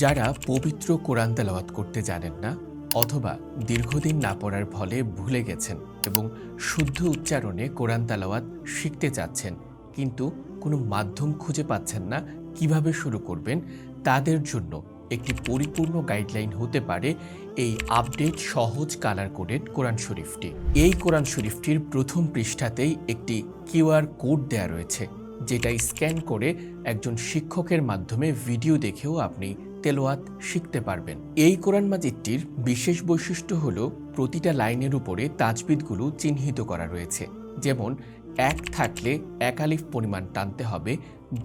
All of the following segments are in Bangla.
যারা পবিত্র কোরআন তেলাওয়াত করতে জানেন না অথবা দীর্ঘদিন না পড়ার ফলে ভুলে গেছেন এবং শুদ্ধ উচ্চারণে কোরআন তেলাওয়াত শিখতে চাচ্ছেন কিন্তু কোনো মাধ্যম খুঁজে পাচ্ছেন না কিভাবে শুরু করবেন, তাদের জন্য একটি পরিপূর্ণ গাইডলাইন হতে পারে এই আপডেট সহজ কালার কোডেড কোরআন শরীফটি। এই কোরআন শরীফটির প্রথম পৃষ্ঠাতেই একটি কিউআর কোড দেয়া রয়েছে, যেটা স্ক্যান করে একজন শিক্ষকের মাধ্যমে ভিডিও দেখেও আপনি তেলাওয়াত শিখতে পারবেন। এই কোরআন মাজিদটির বিশেষ বৈশিষ্ট্য হলো প্রতিটা লাইনের উপরে তাজবিদগুলো চিহ্নিত করা রয়েছে। যেমন 1 থাকলে 1 আলিফ পরিমাণ টানতে হবে,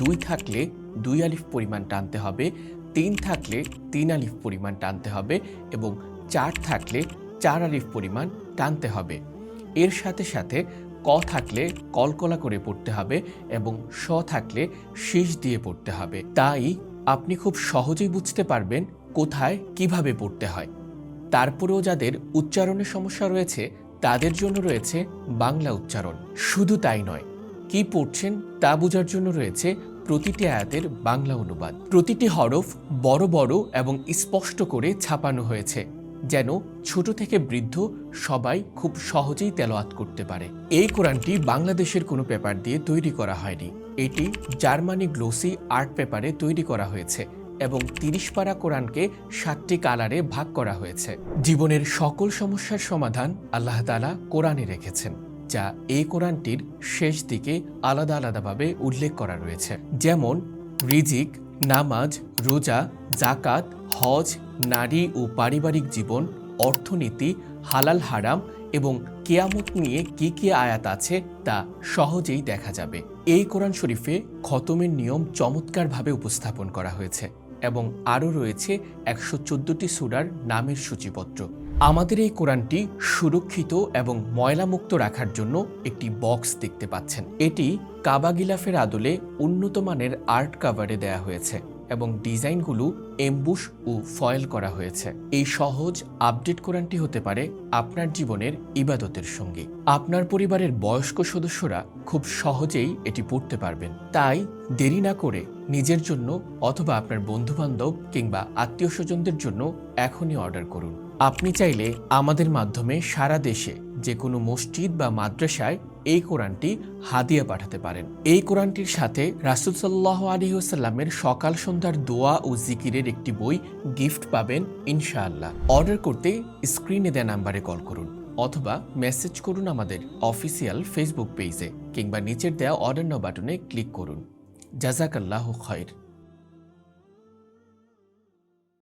2 থাকলে 2 আলিফ পরিমাণ টানতে হবে, 3 থাকলে 3 আলিফ পরিমাণ টানতে হবে এবং 4 থাকলে 4 আলিফ পরিমাণ টানতে হবে। এর সাথে সাথে ক থাকলে কলকলা করে পড়তে হবে এবং স থাকলে শীষ দিয়ে পড়তে হবে। তাই আপনি খুব সহজেই বুঝতে পারবেন কোথায় কিভাবে পড়তে হয়। তারপরেও যাদের উচ্চারণের সমস্যা রয়েছে তাদের জন্য রয়েছে বাংলা উচ্চারণ। শুধু তাই নয়, কি পড়ছেন তা বোঝার জন্য রয়েছে প্রতিটি আয়াতের বাংলা অনুবাদ। প্রতিটি হরফ বড় বড় এবং স্পষ্ট করে ছাপানো হয়েছে, যেন ছোট থেকে বৃদ্ধ সবাই খুব সহজেই তেলাওয়াত করতে পারে। এই কোরআনটি বাংলাদেশের কোনো পেপার দিয়ে তৈরি করা হয়নি, এটি জার্মানি গ্লোসি আর্ট পেপারে তৈরি করা হয়েছে এবং 30 পারা কোরআনকে 7টি কালারে ভাগ করা হয়েছে। জীবনের সকল সমস্যার সমাধান আল্লাহ তাআলা কোরআনে রেখেছেন, যা এই কোরআনটির শেষ দিকে আলাদা আলাদাভাবে উল্লেখ করা রয়েছে। যেমন রিজিক, নামাজ, রোজা, জাকাত, হজ, নারী ও পারিবারিক জীবন, অর্থনীতি, হালাল হারাম এবং কিয়ামত নিয়ে কি কি আয়াত আছে তা সহজেই দেখা যাবে। এই কোরআন শরীফে খতমের নিয়ম চমৎকারভাবে উপস্থাপন করা হয়েছে এবং আরও রয়েছে 114টি সূরার নামের সূচিপত্র। আমাদের এই কোরআনটি সুরক্ষিত এবং ময়লামুক্ত রাখার জন্য একটি বক্স দেখতে পাচ্ছেন। এটি কাবা গিলাফের আদলে উন্নত মানের আর্ট কাভারে দেয়া হয়েছে এবং ডিজাইনগুলো এমবুশ ও ফয়েল করা হয়েছে। এই সহজ আপডেট কোরআনটি হতে পারে আপনার জীবনের ইবাদতের সঙ্গী। আপনার পরিবারের বয়স্ক সদস্যরা খুব সহজেই এটি পড়তে পারবেন। তাই দেরি না করে নিজের জন্য অথবা আপনার বন্ধুবান্ধব কিংবা আত্মীয় স্বজনদের জন্য এখনই অর্ডার করুন। আপনি চাইলে আমাদের মাধ্যমে সারা দেশে যে কোনো মসজিদ বা মাদ্রাসায় এই কোরআনটি হাদিয়া পাঠাতে পারেন। এই কোরআনটির সাথে রাসূল সাল্লাল্লাহু আলাইহি ওয়াসাল্লামের সকাল সন্ধ্যার দোয়া ও জিকিরের একটি বই গিফট পাবেন ইনশাআল্লাহ। অর্ডার করতে স্ক্রিনে দেওয়া নাম্বারে কল করুন অথবা মেসেজ করুন আমাদের অফিসিয়াল ফেসবুক পেজে কিংবা নিচের দেওয়া অর্ডার নাও বাটনে ক্লিক করুন। জাযাকাল্লাহু খায়র।